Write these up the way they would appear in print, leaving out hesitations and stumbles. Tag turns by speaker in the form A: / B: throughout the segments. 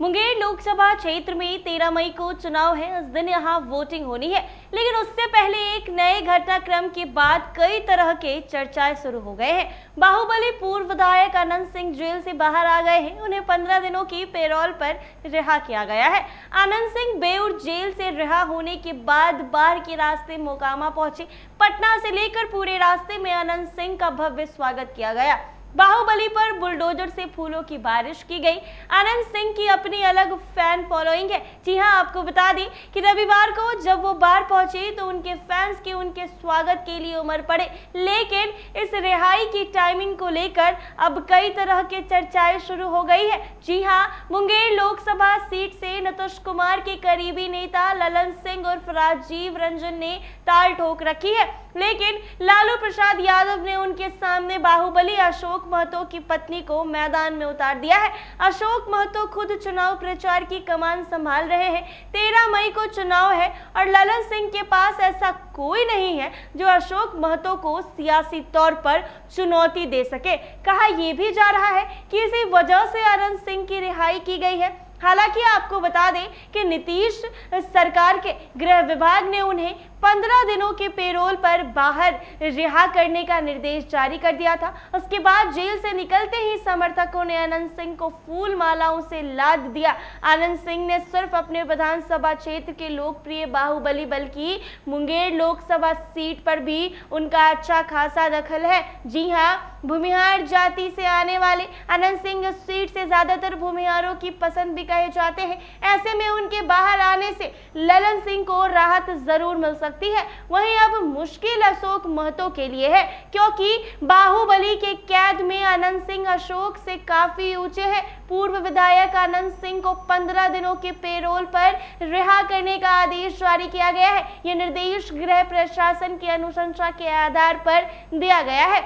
A: मुंगेर लोकसभा क्षेत्र में 13 मई को चुनाव है। इस दिन यहां वोटिंग होनी है, लेकिन उससे पहले एक नए घटनाक्रम के बाद कई तरह के चर्चाएं शुरू हो गए हैं। बाहुबली पूर्व विधायक आनंद सिंह जेल से बाहर आ गए हैं। उन्हें 15 दिनों की पेरोल पर रिहा किया गया है। आनंद सिंह बेऊर जेल से रिहा होने के बाद बाहर के रास्ते मोकामा पहुंचे। पटना से लेकर पूरे रास्ते में आनंद सिंह का भव्य स्वागत किया गया। बाहुबली पर बुलडोजर से फूलों की बारिश की गई। आनंद सिंह की अपनी अलग फैन फॉलोइंग है। जी हां, आपको बता दें कि रविवार को जब वो बाहर पहुंचे तो उनके फैंस के उनके स्वागत के लिए उमड़ पड़े। लेकिन इस रिहाई की टाइमिंग को लेकर अब कई तरह के चर्चाएं शुरू हो गई है। जी हां, मुंगेर लोकसभा सीट से नीतीश कुमार के करीबी नेता ललन सिंह उर्फ राजीव रंजन ने ताल ठोक रखी है, लेकिन लालू प्रसाद यादव ने उनके सामने बाहुबली अशोक महतो की पत्नी को मैदान में उतार दिया है। अशोक महतो खुद चुनाव प्रचार की कमान संभाल रहे हैं। 13 मई को चुनाव है और ललन सिंह के पास ऐसा कोई नहीं है जो अशोक महतो को सियासी तौर पर चुनौती दे सके। कहा यह भी जा रहा है कि इसी वजह से आनंद सिंह की रिहाई की गई है। हालांकि आपको बता दें कि नीतीश सरकार के गृह विभाग ने उन्हें 15 दिनों के पेरोल पर बाहर रिहा करने का निर्देश जारी कर दिया था। उसके बाद जेल से निकलते ही समर्थकों ने आनंद सिंह को फूल मालाओं से लाद दिया। आनंद सिंह ने सिर्फ अपने विधानसभा क्षेत्र के लोकप्रिय बाहुबली बल्कि मुंगेर लोकसभा सीट पर भी उनका अच्छा खासा दखल है। जी हां, भूमिहार जाति से आने वाले आनंद सिंह इस सीट से ज्यादातर भूमिहारों की पसंद भी कहे जाते हैं। ऐसे में उनके बाहर आने से ललन सिंह को राहत जरूर मिल सकती है। वहीं अब मुश्किल अशोक महतो के लिए है, क्योंकि बाहुबली के कैद में आनंद सिंह अशोक से काफी ऊंचे हैं। पूर्व विधायक आनंद सिंह को 15 दिनों के पेरोल पर रिहा करने का आदेश जारी किया गया है। यह निर्देश गृह प्रशासन की अनुशंसा के आधार पर दिया गया है।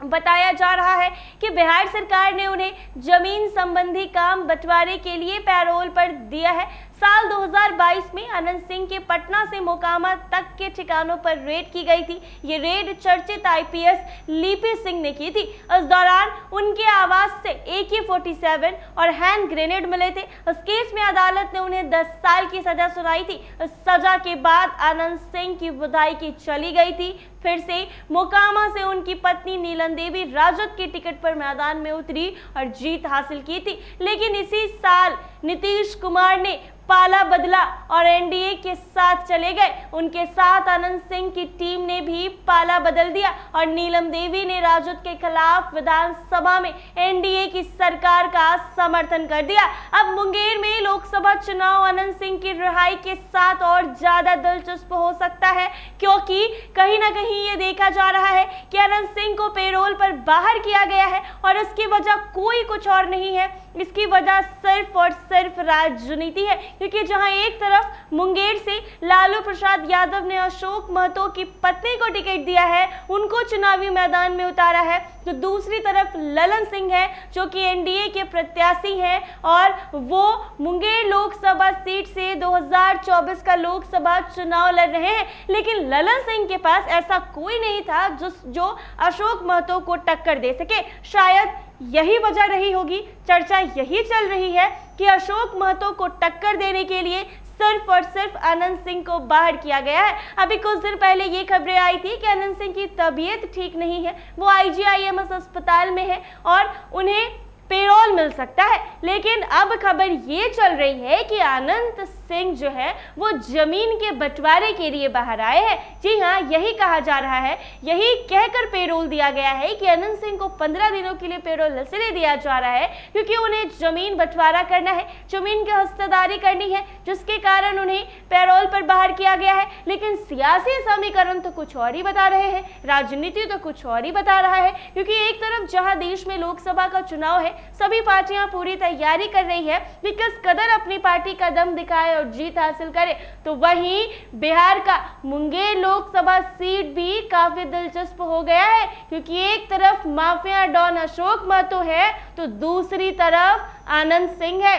A: बताया जा रहा है कि बिहार सरकार ने उन्हें जमीन संबंधी काम बंटवारे के लिए पैरोल पर दिया है। साल 2022 में आनंद सिंह के पटना से मोकामा तक के ठिकानों पर रेड की गई थी। ये रेड चर्चित आईपीएस लिपि सिंह ने की थी। इस दौरान उनके आवास से AK-47 और हैंड ग्रेनेड मिले थे। इस केस में अदालत ने उन्हें 10 साल की सजा सुनाई थी। इस सजा के बाद आनंद सिंह की विदाई चली गई थी। फिर से मोकामा से उनकी पत्नी नीलम देवी राजद के टिकट पर मैदान में उतरी और जीत हासिल की थी। लेकिन इसी साल नीतीश कुमार ने पाला बदला और एनडीए के साथ चले गए। उनके साथ आनंद सिंह की टीम ने भी पाला बदल दिया और नीलम देवी ने राजद के खिलाफ विधानसभा में एनडीए की सरकार का समर्थन कर दिया। अब मुंगेर में लोकसभा चुनाव आनंद सिंह की रिहाई के साथ और ज्यादा दिलचस्प हो सकता है, क्योंकि कहीं ना कहीं ये देखा जा रहा है कि आनंद सिंह को पेरोल पर बाहर किया गया है और इसकी वजह कोई कुछ और नहीं है। इसकी वजह सिर्फ और सिर्फ राजनीति है, क्योंकि जहां एक तरफ मुंगेर से लालू प्रसाद यादव ने अशोक महतो की पत्नी को टिकट दिया है, उनको चुनावी मैदान में उतारा है, तो दूसरी तरफ ललन सिंह है जो कि एनडीए के प्रत्याशी हैं और वो मुंगेर लोकसभा सीट से 2024 का लोकसभा चुनाव लड़ रहे हैं। लेकिन ललन सिंह के पास ऐसा कोई नहीं था जो अशोक महतो को टक्कर दे सके। शायद यही वजह रही होगी। चर्चा यही चल रही है कि अशोक महतो को टक्कर देने के लिए सिर्फ और सिर्फ आनंद सिंह को बाहर किया गया है। अभी कुछ दिन पहले ये खबरें आई थी कि आनंद सिंह की तबीयत ठीक नहीं है, वो IGIMS अस्पताल में है और उन्हें पेरोल मिल सकता है। लेकिन अब खबर ये चल रही है कि आनंद सिंह जो है वो जमीन के बंटवारे के लिए बाहर आए हैं। जी हाँ, यही कहा जा रहा है, यही कहकर पेरोल दिया गया है कि आनंद सिंह को 15 दिनों के लिए पेरोल इसलिए दिया जा रहा है क्योंकि उन्हें जमीन बंटवारा करना है, जमीन की हिस्सेदारी करनी है, जिसके कारण उन्हें पेरोल पर बाहर किया गया है। लेकिन सियासी समीकरण तो कुछ और ही बता रहे हैं, राजनीति तो कुछ और ही बता रहा है, क्योंकि एक तरफ जहां देश में लोकसभा का चुनाव है, सभी पार्टियां पूरी तैयारी कर रही है कि किस कदर अपनी पार्टी का दम दिखाए और जीत हासिल करे, तो वहीं बिहार का मुंगेर लोकसभा सीट भी काफी दिलचस्प हो गया है, क्योंकि एक तरफ माफिया डॉन अशोक महतो है तो दूसरी तरफ आनंद सिंह है।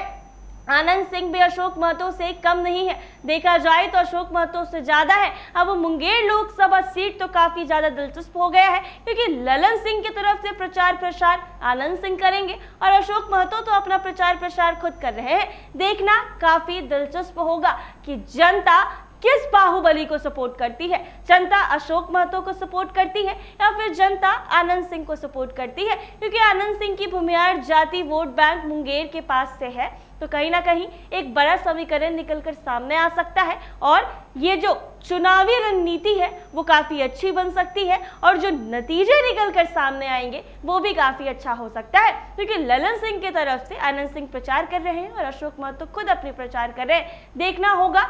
A: आनंद सिंह भी अशोक महतो से कम नहीं है, देखा जाए तो अशोक महतो से ज्यादा है। अब मुंगेर लोकसभा सीट तो काफी ज्यादा दिलचस्प हो गया है, क्योंकि ललन सिंह की तरफ से प्रचार प्रसार आनंद सिंह करेंगे और अशोक महतो तो अपना प्रचार प्रसार खुद कर रहे हैं। देखना काफी दिलचस्प होगा कि जनता किस बाहुबली को सपोर्ट करती है, जनता अशोक महतो को सपोर्ट करती है या फिर जनता आनंद सिंह को सपोर्ट करती है, क्योंकि आनंद सिंह की भूमियार जाति वोट बैंक मुंगेर के पास से है। तो कहीं ना कहीं एक बड़ा समीकरण निकलकर सामने आ सकता है और ये जो चुनावी रणनीति है वो काफी अच्छी बन सकती है और जो नतीजे निकलकर सामने आएंगे वो भी काफी अच्छा हो सकता है, क्योंकि ललन सिंह की तरफ से आनंद सिंह प्रचार कर रहे हैं और अशोक महतो खुद अपनी प्रचार कर रहे हैं। देखना होगा,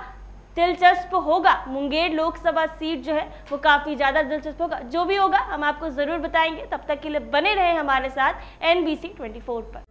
A: दिलचस्प होगा। मुंगेर लोकसभा सीट जो है वो काफी ज्यादा दिलचस्प होगा। जो भी होगा हम आपको जरूर बताएंगे। तब तक के लिए बने रहे हमारे साथ NBC 24 पर।